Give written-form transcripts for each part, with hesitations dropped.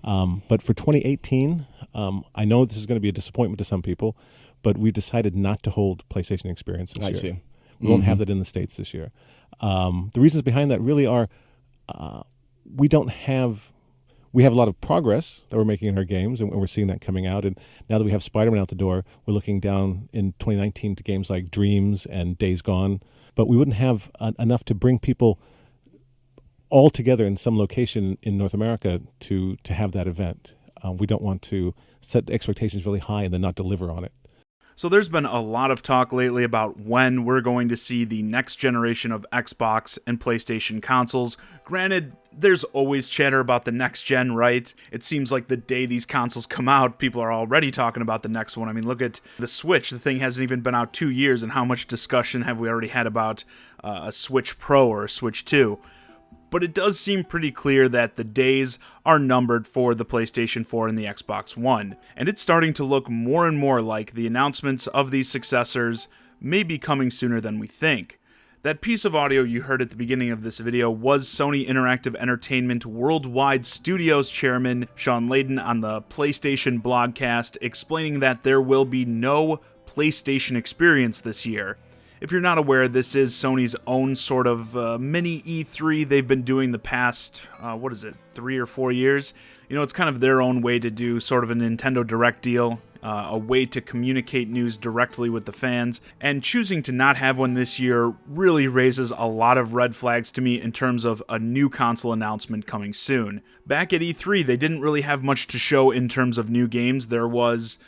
But for 2018, I know this is going to be a disappointment to some people, but we decided not to hold PlayStation Experience this I year. see. We won't have that in the States this year. The reasons behind that really are we don't have we have a lot of progress that we're making in our games, and we're seeing that coming out. And now that we have Spider-Man out the door, we're looking down in 2019 to games like Dreams and Days Gone. But we wouldn't have enough to bring people all together in some location in North America to have that event. We don't want to set the expectations really high and then not deliver on it. So there's been a lot of talk lately about when we're going to see the next generation of Xbox and PlayStation consoles. Granted, there's always chatter about the next gen, right? It seems like the day these consoles come out, people are already talking about the next one. I mean, look at the Switch. The thing hasn't even been out 2 years, and how much discussion have we already had about a Switch Pro or a Switch 2? But it does seem pretty clear that the days are numbered for the PlayStation 4 and the Xbox One, and it's starting to look more and more like the announcements of these successors may be coming sooner than we think. That piece of audio you heard at the beginning of this video was Sony Interactive Entertainment Worldwide Studios chairman Sean Layden on the PlayStation blogcast explaining that there will be no PlayStation experience this year. If you're not aware, this is Sony's own sort of mini E3 they've been doing the past, 3 or 4 years. You know, it's kind of their own way to do sort of a Nintendo Direct deal, a way to communicate news directly with the fans, and choosing to not have one this year really raises a lot of red flags to me in terms of a new console announcement coming soon. Back at E3, they didn't really have much to show in terms of new games. There was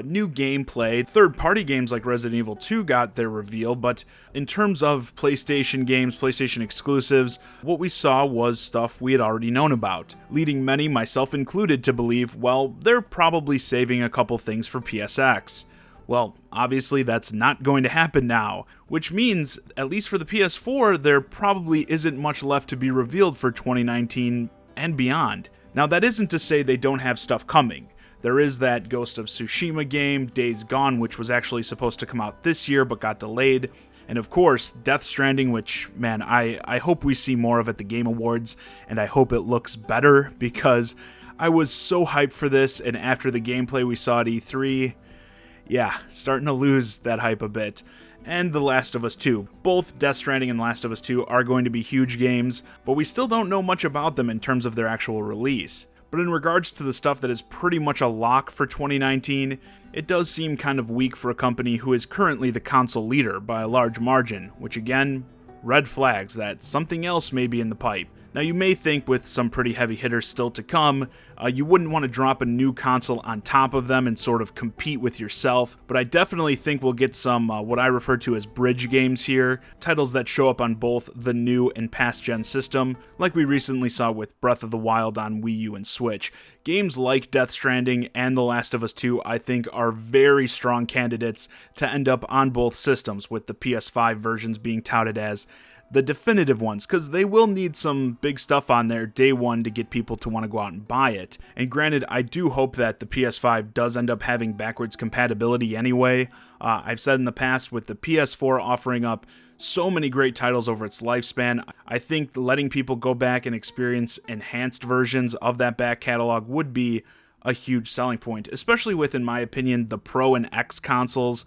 new gameplay. Third-party games like Resident Evil 2 got their reveal, but in terms of PlayStation games, PlayStation exclusives, what we saw was stuff we had already known about, leading many, myself included, to believe, well, they're probably saving a couple things for PSX. Well, obviously that's not going to happen now, which means, at least for the PS4, there probably isn't much left to be revealed for 2019 and beyond. Now, that isn't to say they don't have stuff coming. There is that Ghost of Tsushima game, Days Gone, which was actually supposed to come out this year but got delayed. And of course, Death Stranding, which, man, I hope we see more of at the Game Awards, and I hope it looks better, because I was so hyped for this, and after the gameplay we saw at E3, yeah, starting to lose that hype a bit. And The Last of Us 2. Both Death Stranding and Last of Us 2 are going to be huge games, but we still don't know much about them in terms of their actual release. But in regards to the stuff that is pretty much a lock for 2019, it does seem kind of weak for a company who is currently the console leader by a large margin, which again, red flags that something else may be in the pipe. Now you may think with some pretty heavy hitters still to come, you wouldn't want to drop a new console on top of them and sort of compete with yourself, but I definitely think we'll get some what I refer to as bridge games here, titles that show up on both the new and past gen system, like we recently saw with Breath of the Wild on Wii U and Switch. Games like Death Stranding and The Last of Us 2 I think are very strong candidates to end up on both systems, with the PS5 versions being touted as the definitive ones, because they will need some big stuff on there day one to get people to want to go out and buy it. And granted, I do hope that the PS5 does end up having backwards compatibility anyway. I've said in the past, with the PS4 offering up so many great titles over its lifespan, I think letting people go back and experience enhanced versions of that back catalog would be a huge selling point, especially with, in my opinion, the Pro and X consoles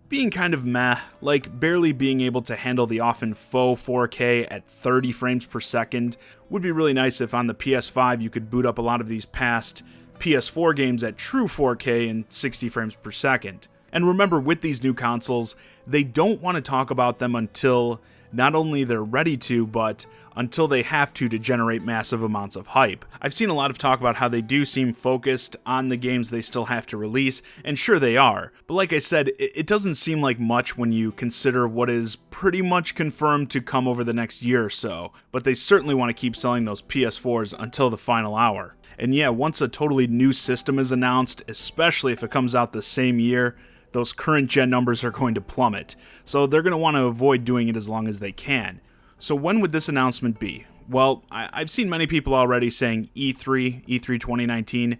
being kind of meh, like barely being able to handle the often faux 4K at 30 frames per second. Would be really nice if on the PS5 you could boot up a lot of these past PS4 games at true 4K and 60 frames per second. And remember, with these new consoles, they don't want to talk about them until not only they're ready to, but until they have to generate massive amounts of hype. I've seen a lot of talk about how they do seem focused on the games they still have to release, and sure they are. But like I said, it doesn't seem like much when you consider what is pretty much confirmed to come over the next year or so. But they certainly want to keep selling those PS4s until the final hour. And yeah, once a totally new system is announced, especially if it comes out the same year, those current gen numbers are going to plummet. So they're going to want to avoid doing it as long as they can. So when would this announcement be? Well, I've seen many people already saying E3 2019.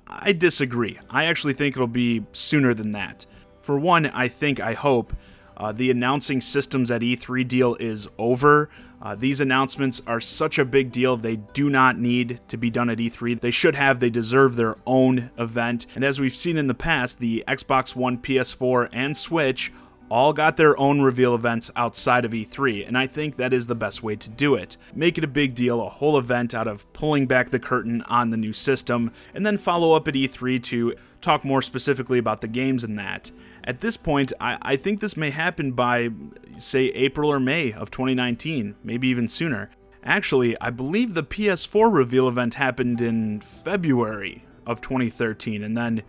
I disagree. I actually think it'll be sooner than that. For one, I hope the announcing systems at E3 deal is over. These announcements are such a big deal. They do not need to be done at E3. They deserve their own event. And as we've seen in the past, the Xbox One, PS4, and Switch all got their own reveal events outside of E3, and I think that is the best way to do it. Make it a big deal, a whole event out of pulling back the curtain on the new system, and then follow up at E3 to talk more specifically about the games and that. At this point, I think this may happen by, say, April or May of 2019, maybe even sooner. Actually, I believe the PS4 reveal event happened in February of 2013, and then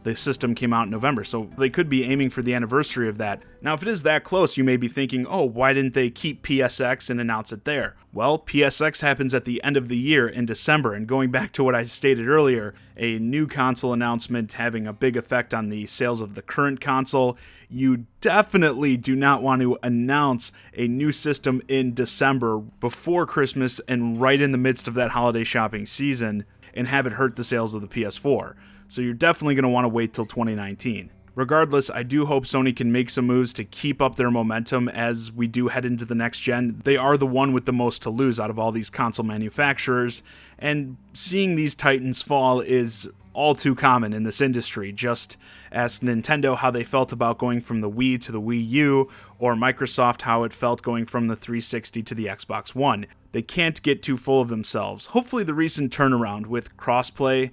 the system came out in November, so they could be aiming for the anniversary of that. Now, if it is that close, you may be thinking, oh, why didn't they keep PSX and announce it there? Well, PSX happens at the end of the year in December, and going back to what I stated earlier, a new console announcement having a big effect on the sales of the current console, you definitely do not want to announce a new system in December before Christmas and right in the midst of that holiday shopping season and have it hurt the sales of the PS4. So you're definitely going to want to wait till 2019. Regardless, I do hope Sony can make some moves to keep up their momentum as we do head into the next gen. They are the one with the most to lose out of all these console manufacturers, and seeing these titans fall is all too common in this industry. Just ask Nintendo how they felt about going from the Wii to the Wii U, or Microsoft how it felt going from the 360 to the Xbox One. They can't get too full of themselves. Hopefully the recent turnaround with crossplay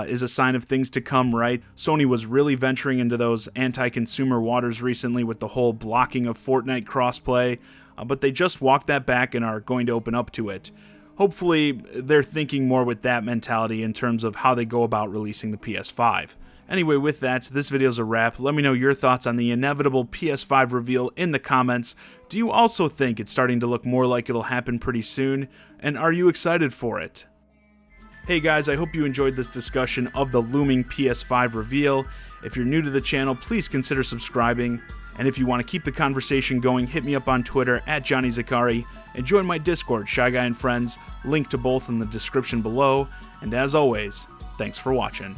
is a sign of things to come, right? Sony was really venturing into those anti-consumer waters recently with the whole blocking of Fortnite crossplay, but they just walked that back and are going to open up to it. Hopefully, they're thinking more with that mentality in terms of how they go about releasing the PS5. Anyway, with that, this video's a wrap. Let me know your thoughts on the inevitable PS5 reveal in the comments. Do you also think it's starting to look more like it'll happen pretty soon? And are you excited for it? Hey guys, I hope you enjoyed this discussion of the looming PS5 reveal. If you're new to the channel, please consider subscribing. And if you want to keep the conversation going, hit me up on Twitter @JohnnyZakari and join my Discord, Shy Guy and Friends, link to both in the description below. And as always, thanks for watching.